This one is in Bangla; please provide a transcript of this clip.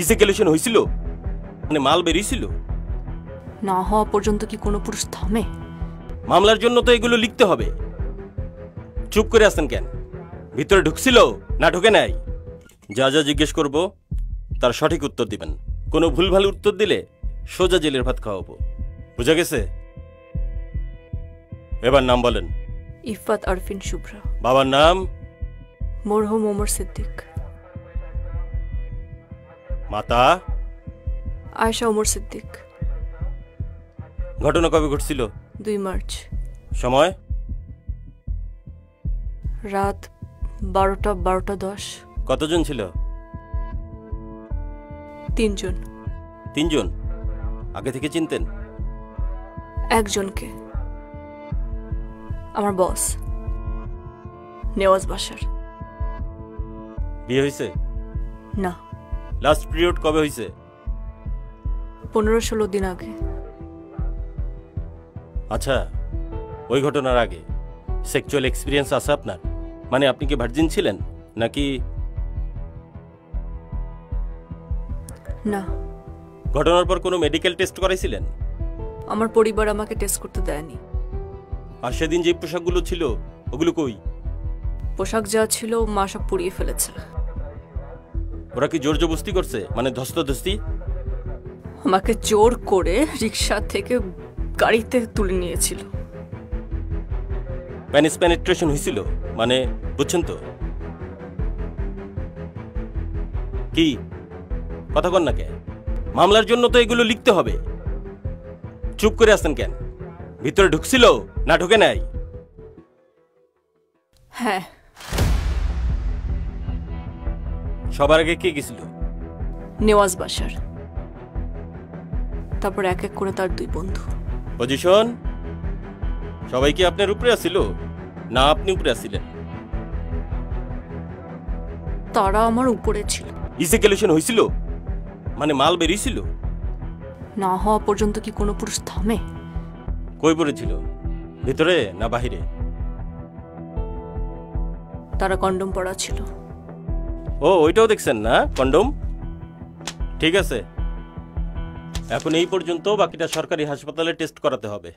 ইসেকুলেশন হয়েছিল, মানে মাল বেরিয়েছিল। না হওয়া পর্যন্ত কি কোনো পুরুষ থামে? মামলার জন্য তো এগুলো লিখতে হবে। চুপ করে আছেন কেন? ভিতরে ঢুকছিল না ঢুকে নাই? যা যা জিজ্ঞেস করব তার সঠিক উত্তর দিবেন। কোনো ভুলভাল উত্তর দিলে সোজা জেলের ভাত খাওয়াবো। বুঝা গেছে? এবার নাম বলেন। ইফাত আরফিন শুভ্রা। বাবার নাম? মরহুম ওমর সিদ্দিক। মাতা? আয়েশা ওমর সিদ্দিক। ঘটনা কবে ঘটছিল? 2 মার্চ। সময়? রাত 12:10। কতজন ছিল? 3 জন। 3 জন? আগে থেকে চিনতেন? একজনকে, আমার বস নেওয়াজ বাশার। বিয়ে হয়েছে? না। লাস্ট পিরিয়ড কবে হয়েছে? 15-16 দিন আগে। আচ্ছা, ওই ঘটনার আগে সেক্সুয়াল এক্সপিরিয়েন্স আছে আপনার? মানে আপনি কি ভার্জিন ছিলেন নাকি? না। ঘটনার পর কোনো মেডিকেল টেস্ট করাইছিলেন? আমার পরিবার আমাকে টেস্ট করতে দেয়নি। আর সেদিন যে পোশাকগুলো ছিল ওগুলো কই? পোশাক যা ছিল মা সব পুড়িয়ে ফেলেছে। ওরা কি জোর জবরদস্তি করছে, মানে ধস্তাধস্তি? আমাকে জোর করে রিক্সা থেকে গাড়িতে তুলে নিয়েছিল। প্যানিস পেনিট্রেশন হয়েছিল, মানে বুঝছেন তো? কি কথা কন না কে? মামলার জন্য তো এগুলো লিখতে হবে। চুপ করে আছেন কেন? ভিতরে ঢুকছিল না ঢুকে নাই? হ্যাঁ। সবার আগে কে গেছিল? নেওয়াজ বাশার, তারপর এক এক করে তার 2 বন্ধু। পজিশন? সবাই কি আপনার উপরে আসছিল না আপনি উপরে আসছিলেন? তারা আমার উপরে ছিল। ইসেকুলেশন হয়েছিল, মানে মাল বেরিয়েছিল? না হওয়া পর্যন্ত কি কোনো পুরুষ থামে? কই পড়েছিল, ভিতরে না বাহিরে? তারা কন্ডম পরা ছিল। ও, ওইটাও দেখছেন না কন্ডম? ঠিক আছে, এখন এই পর্যন্ত, বাকিটা সরকারি হাসপাতালে টেস্ট করাতে হবে।